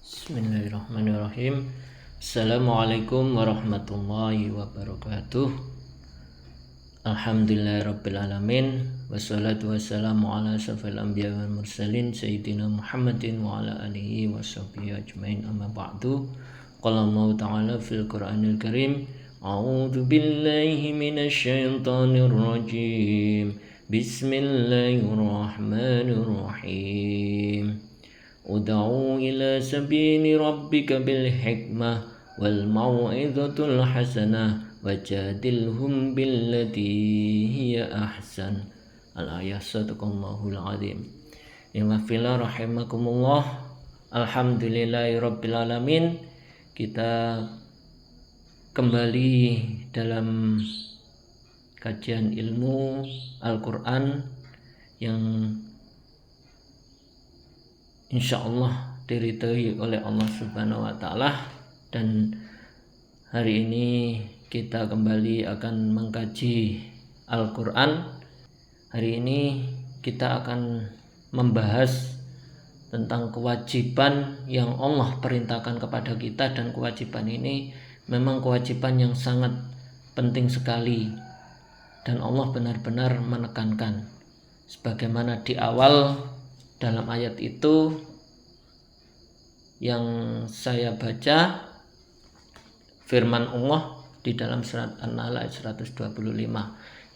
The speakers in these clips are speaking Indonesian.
Bismillahirrahmanirrahim. Assalamualaikum warahmatullahi wabarakatuh. Alhamdulillahirrabbilalamin. Wassalatu wassalamu ala asyrafil anbiya wal mursalin Sayyidina Muhammadin wa ala alihi wa sahbihi ajmain, amma ba'du. Qala Allah ta'ala fil Qur'anil Karim, A'udzu billahi minasy syaithanir rajim. Bismillahirrahmanirrahim. Ud'u ila sabili rabbika bil hikmah wal mau'izatul hasanah wajadilhum billati hiya ahsan. Al-ayah sadaqallahul azim. Inna rahimakumullah. Alhamdulillahirabbil alamin. Kita kembali dalam kajian ilmu Al-Qur'an yang insyaallah diridhai oleh Allah Subhanahu wa taala, dan hari ini kita kembali akan mengkaji Al-Qur'an. Hari ini kita akan membahas tentang kewajiban yang Allah perintahkan kepada kita, dan kewajiban ini memang kewajiban yang sangat penting sekali, dan Allah benar-benar menekankan sebagaimana di awal dalam ayat itu yang saya baca, firman Allah di dalam surat An-Nahl ayat 125,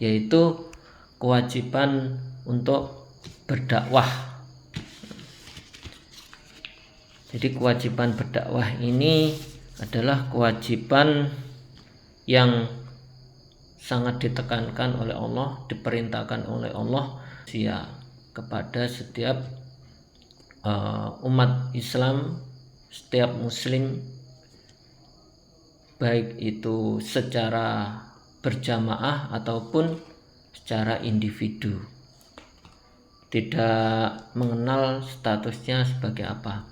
yaitu kewajiban untuk berdakwah. Jadi kewajiban berdakwah ini adalah kewajiban yang sangat ditekankan oleh Allah, diperintahkan oleh Allah kepada setiap umat Islam, setiap muslim, baik itu secara berjamaah ataupun secara individu, tidak mengenal statusnya sebagai apa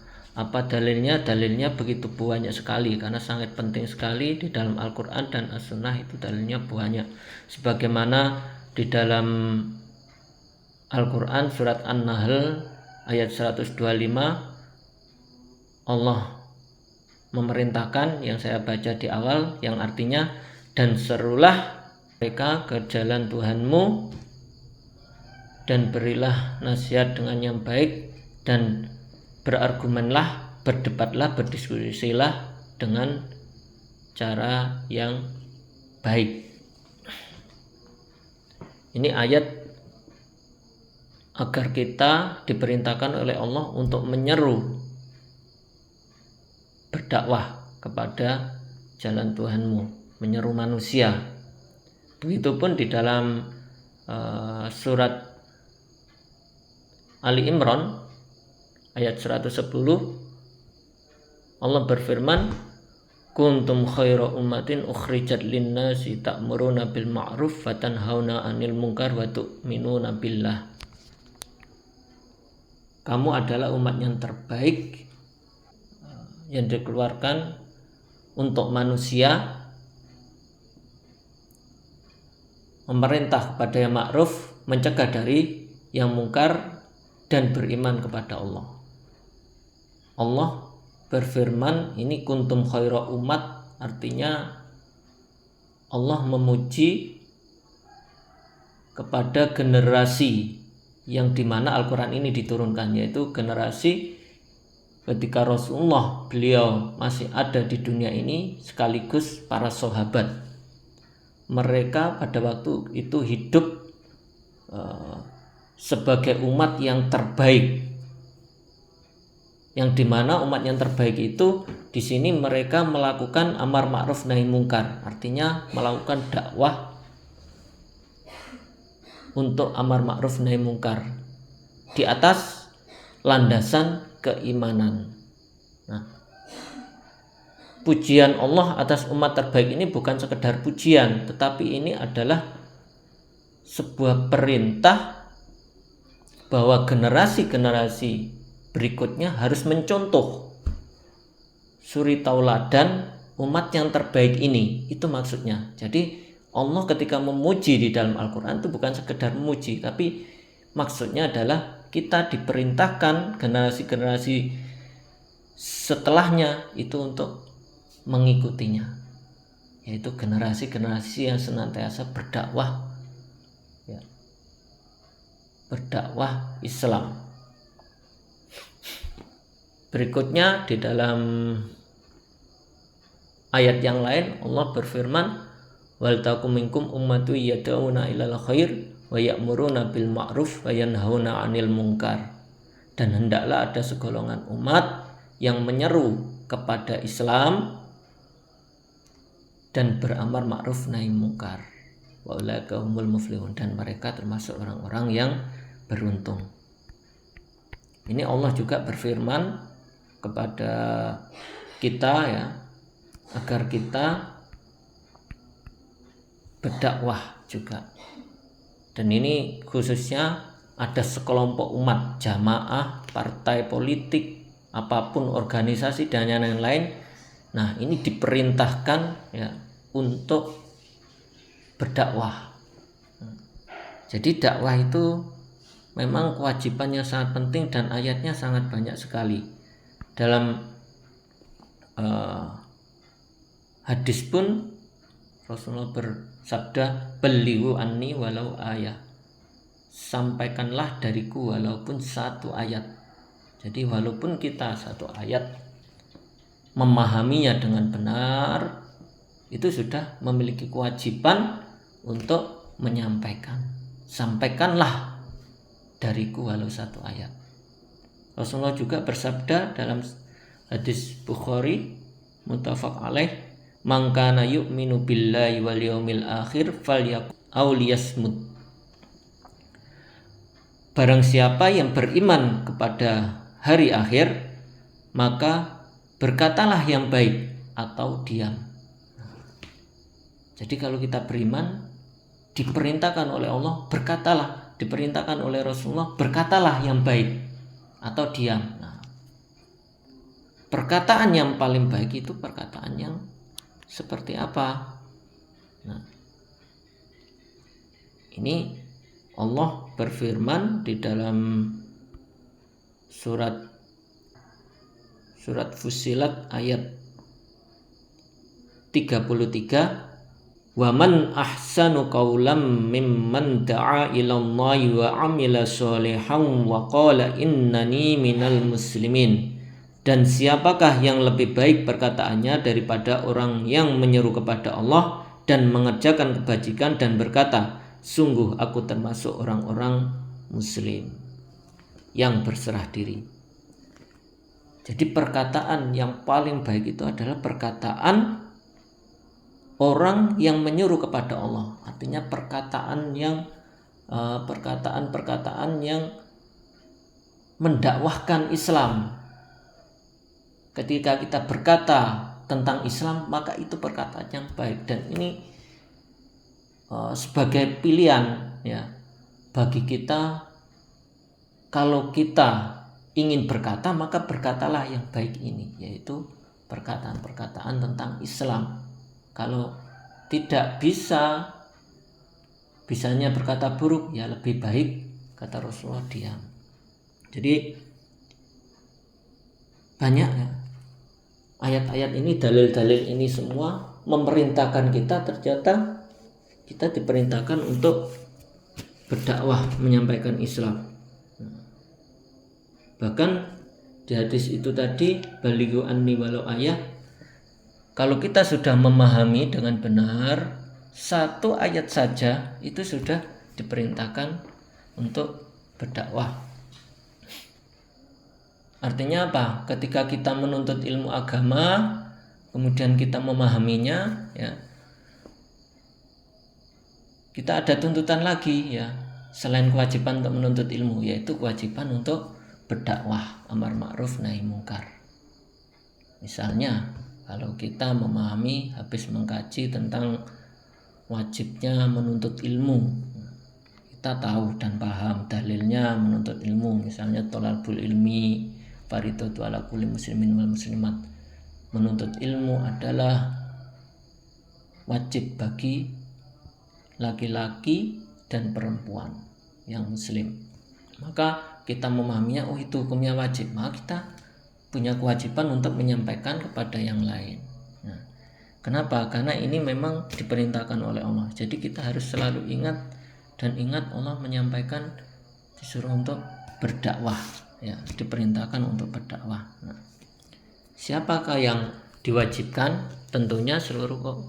dalilnya. Dalilnya begitu banyak sekali, karena sangat penting sekali di dalam Al-Quran dan As-Sunnah, itu dalilnya banyak. Sebagaimana di dalam Al-Quran surat An-Nahl ayat 125, Allah memerintahkan yang saya baca di awal, yang artinya, dan serulah mereka ke jalan Tuhanmu dan berilah nasihat dengan yang baik, dan berargumenlah, berdebatlah, berdiskusilah dengan cara yang baik. Ini ayat agar kita diperintahkan oleh Allah untuk menyeru berdakwah kepada jalan Tuhanmu, menyeru manusia. Begitupun di dalam surat Ali Imran ayat 110, Allah berfirman, kuntum khaira ummatin ukhrijat linnasi ta'muruna bil ma'ruf wa tanhauna 'anil munkar wa tu'minuna billah. Kamu adalah umat yang terbaik yang dikeluarkan untuk manusia, memerintah kepada yang ma'ruf, mencegah dari yang mungkar, dan beriman kepada Allah. Allah berfirman, ini kuntum khaira umat, artinya Allah memuji kepada generasi yang dimana Al-Quran ini diturunkan, yaitu generasi ketika Rasulullah beliau masih ada di dunia ini, sekaligus para sahabat. Mereka pada waktu itu hidup sebagai umat yang terbaik, yang dimana umat yang terbaik itu di sini mereka melakukan amar ma'ruf nahi mungkar, artinya melakukan dakwah untuk amar ma'ruf nahi mungkar di atas landasan keimanan. Nah, pujian Allah atas umat terbaik ini bukan sekedar pujian, tetapi ini adalah sebuah perintah bahwa generasi-generasi berikutnya harus mencontoh suri tauladan umat yang terbaik ini. Itu maksudnya. Jadi Allah ketika memuji di dalam Al-Quran itu bukan sekedar memuji, tapi maksudnya adalah kita diperintahkan generasi-generasi setelahnya itu untuk mengikutinya, yaitu generasi-generasi yang senantiasa berdakwah, ya, berdakwah Islam. Berikutnya di dalam ayat yang lain Allah berfirman, wal takum minkum ummatu yad'una ilal khair wa ya'muruna bil ma'ruf wa yanhauna 'anil munkar. Dan hendaklah ada segolongan umat yang menyeru kepada Islam dan beramar ma'ruf nahi munkar. Wa ulaika humul muflihun, dan mereka termasuk orang-orang yang beruntung. Ini Allah juga berfirman kepada kita, ya, agar kita berdakwah juga. Dan ini khususnya ada sekelompok umat, jamaah, partai politik, apapun organisasi dan yang lain-lain. Nah, ini diperintahkan, ya, untuk berdakwah. Jadi dakwah itu memang kewajiban yang sangat penting dan ayatnya sangat banyak sekali. Dalam hadis pun Rasulullah bersabda, "Balighu anni walau ayah." Sampaikanlah dariku walaupun satu ayat. Jadi walaupun kita satu ayat memahaminya dengan benar, itu sudah memiliki kewajiban untuk menyampaikan. Sampaikanlah dariku walau satu ayat. Rasulullah juga bersabda dalam hadis Bukhari muttafaq alaih, "Man kana yu'minu billahi wal yaumil akhir falyaqul aw liyasmut." Barang siapa yang beriman kepada hari akhir, maka berkatalah yang baik atau diam. Jadi kalau kita beriman, diperintahkan oleh Allah berkatalah, diperintahkan oleh Rasulullah berkatalah yang baik atau diam. Nah, perkataan yang paling baik itu perkataan yang seperti apa? Nah, ini Allah berfirman di dalam surat Fussilat ayat 33, "Wa man ahsanu qawlan mimman da'a ilallahi wa 'amila sholihan wa qala innani minal muslimin." Dan siapakah yang lebih baik perkataannya daripada orang yang menyeru kepada Allah dan mengerjakan kebajikan dan berkata, "Sungguh aku termasuk orang-orang muslim yang berserah diri." Jadi perkataan yang paling baik itu adalah perkataan orang yang menyuruh kepada Allah. Artinya perkataan yang mendakwahkan Islam. Ketika kita berkata tentang Islam, maka itu perkataan yang baik. Dan ini sebagai pilihan, ya, bagi kita. Kalau kita ingin berkata, maka berkatalah yang baik ini, yaitu perkataan-perkataan tentang Islam. Kalau tidak bisanya berkata buruk, ya lebih baik, kata Rasulullah, diam. Jadi banyak, ya, ayat-ayat ini, dalil-dalil ini semua memerintahkan kita, ternyata kita diperintahkan untuk berdakwah, menyampaikan Islam. Bahkan di hadis itu tadi, balighu anni walau ayah, kalau kita sudah memahami dengan benar satu ayat saja, itu sudah diperintahkan untuk berdakwah. Artinya apa? Ketika kita menuntut ilmu agama, kemudian kita memahaminya, ya, kita ada tuntutan lagi, ya, selain kewajiban untuk menuntut ilmu, yaitu kewajiban untuk berdakwah, amar ma'ruf nahi munkar. Misalnya kalau kita memahami, habis mengkaji tentang wajibnya menuntut ilmu, kita tahu dan paham dalilnya menuntut ilmu, misalnya thalabul ilmi faridatu ala kulli muslimin wal muslimat. Menuntut ilmu adalah wajib bagi laki-laki dan perempuan yang muslim. Maka kita memahaminya, oh itu hukumnya wajib, maka kita punya kewajiban untuk menyampaikan kepada yang lain. Nah, kenapa? Karena ini memang diperintahkan oleh Allah. Jadi kita harus selalu ingat Allah menyampaikan, disuruh untuk berdakwah, ya, diperintahkan untuk berdakwah. Nah, siapakah yang diwajibkan? Tentunya seluruh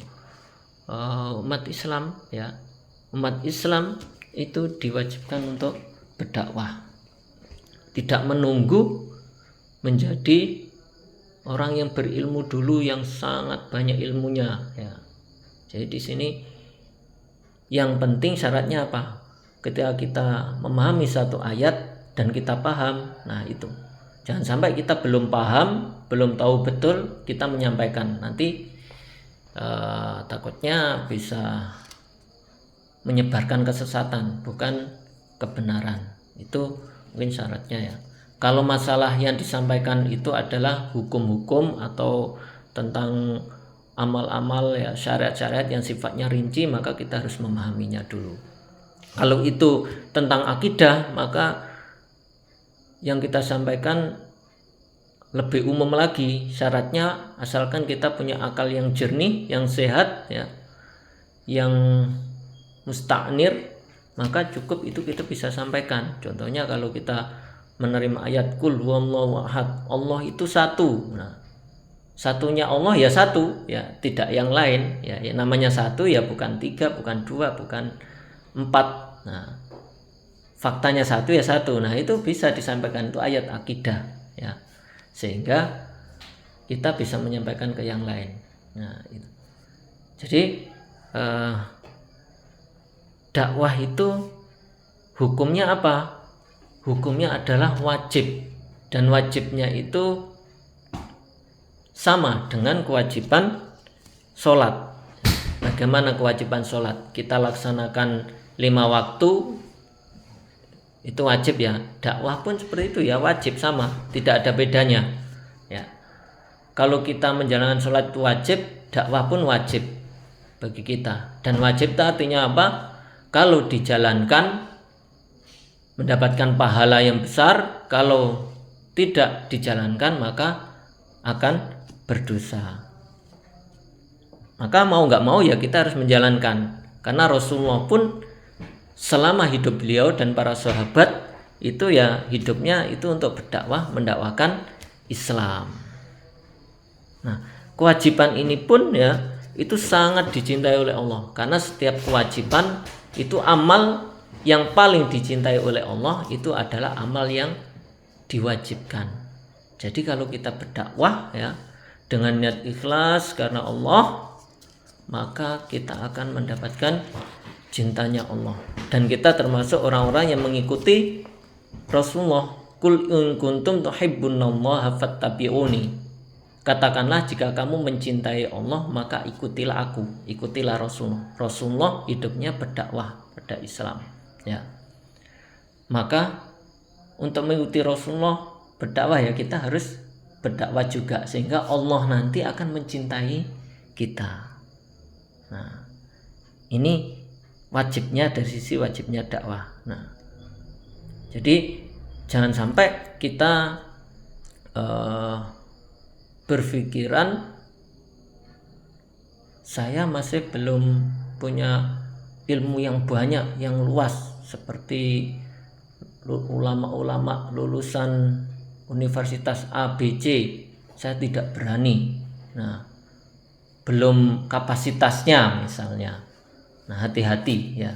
umat Islam, ya. Umat Islam itu diwajibkan untuk berdakwah. Tidak menunggu menjadi orang yang berilmu dulu, yang sangat banyak ilmunya, ya. Jadi di sini yang penting syaratnya apa? Ketika kita memahami satu ayat dan kita paham, nah itu. Jangan sampai kita belum paham, belum tahu betul, kita menyampaikan. Nanti takutnya bisa menyebarkan kesesatan, bukan kebenaran. Itu mungkin syaratnya, ya. Kalau masalah yang disampaikan itu adalah hukum-hukum atau tentang amal-amal, ya, syariat-syariat yang sifatnya rinci, maka kita harus memahaminya dulu. Kalau itu tentang akidah, maka yang kita sampaikan lebih umum lagi. Syaratnya asalkan kita punya akal yang jernih, yang sehat, ya, yang musta'nir, maka cukup itu kita bisa sampaikan. Contohnya kalau kita menerima ayat kul huwallahu ahad, Allah itu satu. Nah, satunya Allah ya satu, ya, tidak yang lain, ya, namanya satu ya bukan tiga, bukan dua, bukan empat. Nah, faktanya satu ya satu. Nah, itu bisa disampaikan, itu ayat akidah, ya, sehingga kita bisa menyampaikan ke yang lain. Nah, itu. Jadi dakwah itu hukumnya apa? Hukumnya adalah wajib, dan wajibnya itu sama dengan kewajiban sholat. Bagaimana kewajiban sholat? Kita laksanakan 5 waktu, itu wajib, ya. Dakwah pun seperti itu, ya, wajib, sama, tidak ada bedanya, ya. Kalau kita menjalankan sholat itu wajib, dakwah pun wajib bagi kita. Dan wajib itu artinya apa? Kalau dijalankan mendapatkan pahala yang besar, kalau tidak dijalankan maka akan berdosa. Maka mau nggak mau ya kita harus menjalankan, karena Rasulullah pun selama hidup beliau dan para sahabat itu ya hidupnya itu untuk berdakwah, mendakwahkan Islam. Nah, kewajiban ini pun ya itu sangat dicintai oleh Allah, karena setiap kewajiban itu amal yang paling dicintai oleh Allah itu adalah amal yang diwajibkan. Jadi kalau kita berdakwah, ya, dengan niat ikhlas karena Allah, maka kita akan mendapatkan cintanya Allah. Dan kita termasuk orang-orang yang mengikuti Rasulullah. Qul in kuntum tuhibbunallaha fattabi'uni. Katakanlah jika kamu mencintai Allah maka ikutilah aku, ikutilah Rasulullah. Rasulullah hidupnya berdakwah pada Islam, ya. Maka untuk mengikuti Rasulullah berdakwah, ya, kita harus berdakwah juga, sehingga Allah nanti akan mencintai kita. Nah, ini wajibnya, dari sisi wajibnya dakwah. Nah, jadi jangan sampai kita berpikiran saya masih belum punya ilmu yang banyak, yang luas, seperti ulama-ulama lulusan Universitas ABC, saya tidak berani. Nah, belum kapasitasnya misalnya. Nah, hati-hati, ya,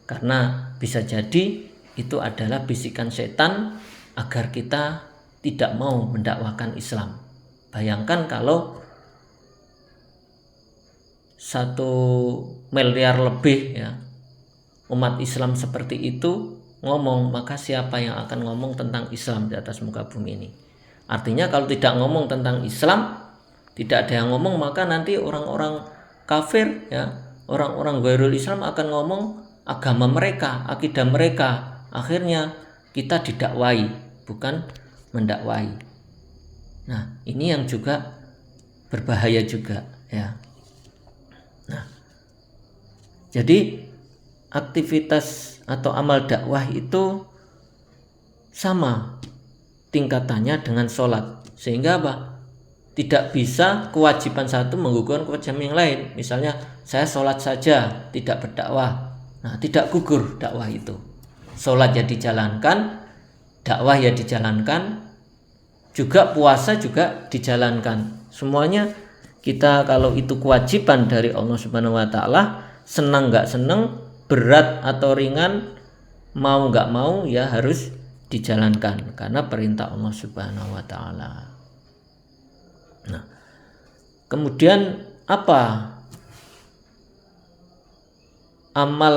karena bisa jadi itu adalah bisikan setan agar kita tidak mau mendakwahkan Islam. Bayangkan kalau 1 miliar lebih, ya, umat Islam seperti itu ngomong, maka siapa yang akan ngomong tentang Islam di atas muka bumi ini? Artinya kalau tidak ngomong tentang Islam, tidak ada yang ngomong, maka nanti orang-orang kafir, ya, orang-orang ghairul Islam akan ngomong agama mereka, akidah mereka. Akhirnya kita didakwai, bukan mendakwai. Nah, ini yang juga berbahaya juga, ya. Nah, jadi aktivitas atau amal dakwah itu sama tingkatannya dengan sholat. Sehingga apa? Tidak bisa kewajiban satu menggugurkan kewajiban yang lain. Misalnya saya sholat saja tidak berdakwah, nah tidak gugur dakwah itu. Sholat ya dijalankan, dakwah ya dijalankan, juga puasa juga dijalankan. Semuanya kita kalau itu kewajiban dari Allah Subhanahu wa taala, senang nggak senang, berat atau ringan, mau nggak mau ya harus dijalankan karena perintah Allah Subhanahu wa taala. Nah, kemudian apa amal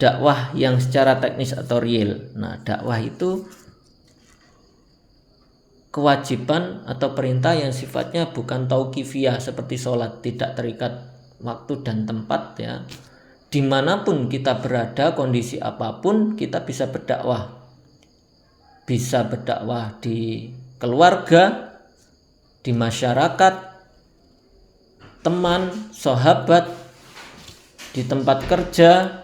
dakwah yang secara teknis atau real? Nah, dakwah itu kewajiban atau perintah yang sifatnya bukan tauqifiyah seperti sholat, tidak terikat waktu dan tempat ya. Dimanapun kita berada, kondisi apapun kita bisa berdakwah. Bisa berdakwah di keluarga, di masyarakat, teman, sahabat, di tempat kerja,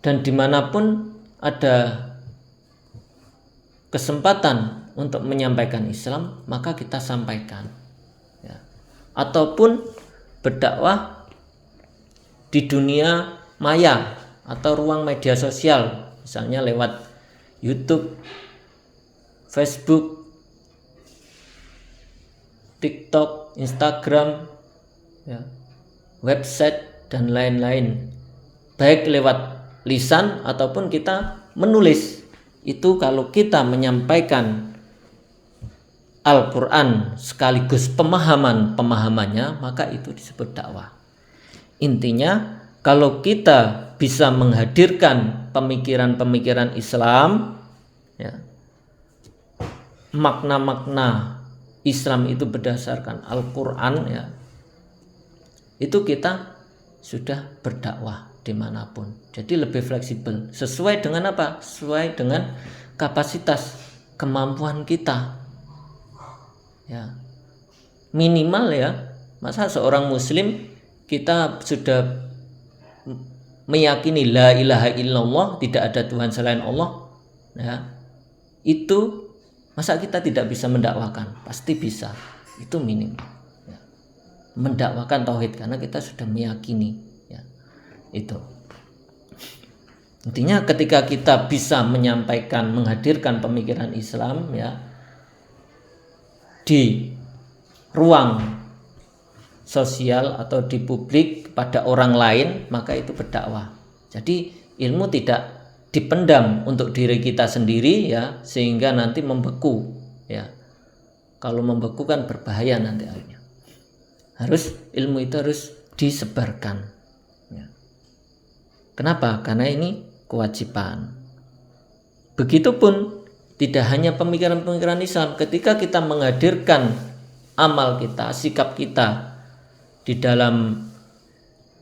dan dimanapun ada kesempatan untuk menyampaikan Islam, maka kita sampaikan ya. Ataupun berdakwah di dunia maya atau ruang media sosial, misalnya lewat YouTube, Facebook, TikTok, Instagram ya, website dan lain-lain, baik lewat lisan ataupun kita menulis. Itu kalau kita menyampaikan Al-Quran sekaligus pemahamannya, maka itu disebut dakwah. Intinya kalau kita bisa menghadirkan pemikiran-pemikiran Islam ya, makna-makna Islam itu berdasarkan Al-Quran ya, itu kita sudah berdakwah dimanapun. Jadi lebih fleksibel. Sesuai dengan apa? Sesuai dengan kapasitas kemampuan kita. Ya. Minimal ya. Masa seorang muslim kita sudah meyakini la ilaha illallah, tidak ada Tuhan selain Allah. Ya. Itu masa kita tidak bisa mendakwakan? Pasti bisa. Itu minimal. Ya. Mendakwakan tauhid karena kita sudah meyakini ya. Itu. Intinya ketika kita bisa menyampaikan, menghadirkan pemikiran Islam ya di ruang sosial atau di publik pada orang lain, maka itu berdakwah. Jadi ilmu tidak dipendam untuk diri kita sendiri ya, sehingga nanti membeku ya. Kalau membeku kan berbahaya nanti akhirnya. Ilmu itu harus disebarkan ya. Kenapa? Karena ini kewajiban. Begitupun tidak hanya pemikiran-pemikiran Islam, ketika kita menghadirkan amal kita, sikap kita di dalam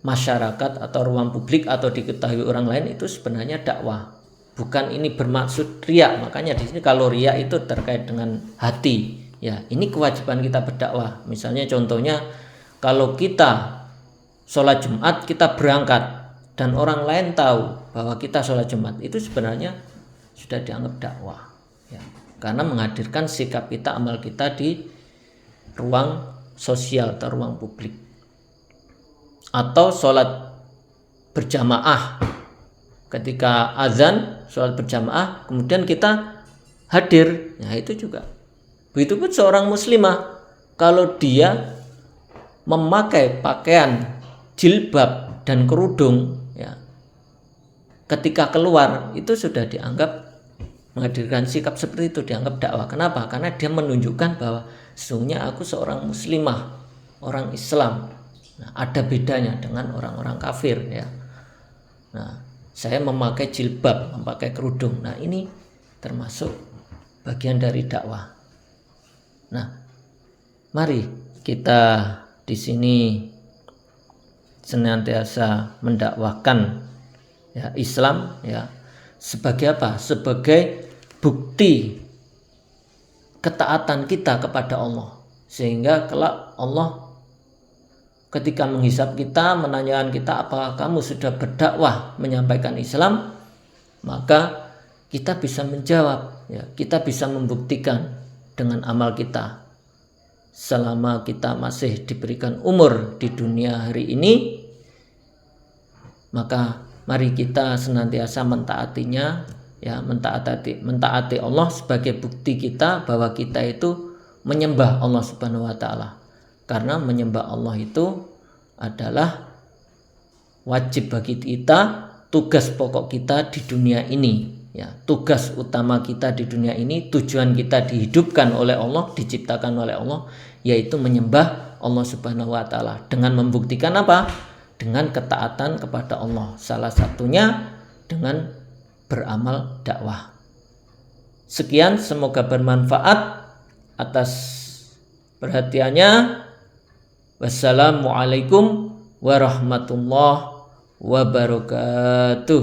masyarakat atau ruang publik atau diketahui orang lain, itu sebenarnya dakwah. Bukan ini bermaksud riya. Makanya di sini kalau riya itu terkait dengan hati. Ya, ini kewajiban kita berdakwah. Misalnya contohnya kalau kita sholat Jumat, kita berangkat dan orang lain tahu bahwa kita sholat Jumat, itu sebenarnya sudah dianggap dakwah ya, karena menghadirkan sikap kita, amal kita di ruang sosial atau ruang publik. Atau sholat berjamaah, ketika azan sholat berjamaah kemudian kita hadir, ya itu juga. Begitupun seorang muslimah kalau dia memakai pakaian jilbab dan kerudung ya, ketika keluar itu sudah dianggap menghadirkan sikap seperti itu, dianggap dakwah. Kenapa? Karena dia menunjukkan bahwa sesungguhnya aku seorang muslimah, orang Islam. Nah, ada bedanya dengan orang-orang kafir ya. Nah, saya memakai jilbab, memakai kerudung. Nah, ini termasuk bagian dari dakwah. Nah, mari kita di sini senantiasa mendakwahkan ya Islam ya, sebagai apa? Sebagai bukti ketaatan kita kepada Allah, sehingga kelak Allah ketika menghisab kita, menanyakan kita apakah kamu sudah berdakwah menyampaikan Islam, maka kita bisa menjawab ya, kita bisa membuktikan dengan amal kita. Selama kita masih diberikan umur di dunia hari ini, maka mari kita senantiasa mentaatinya, ya, mentaati Allah sebagai bukti kita bahwa kita itu menyembah Allah Subhanahu wa taala. Karena menyembah Allah itu adalah wajib bagi kita, tugas pokok kita di dunia ini, ya, tugas utama kita di dunia ini, tujuan kita dihidupkan oleh Allah, diciptakan oleh Allah, yaitu menyembah Allah Subhanahu wa taala. Dengan membuktikan apa? Dengan ketaatan kepada Allah. Salah satunya dengan beramal dakwah. Sekian, semoga bermanfaat. Atas perhatiannya, wassalamualaikum warahmatullahi wabarakatuh.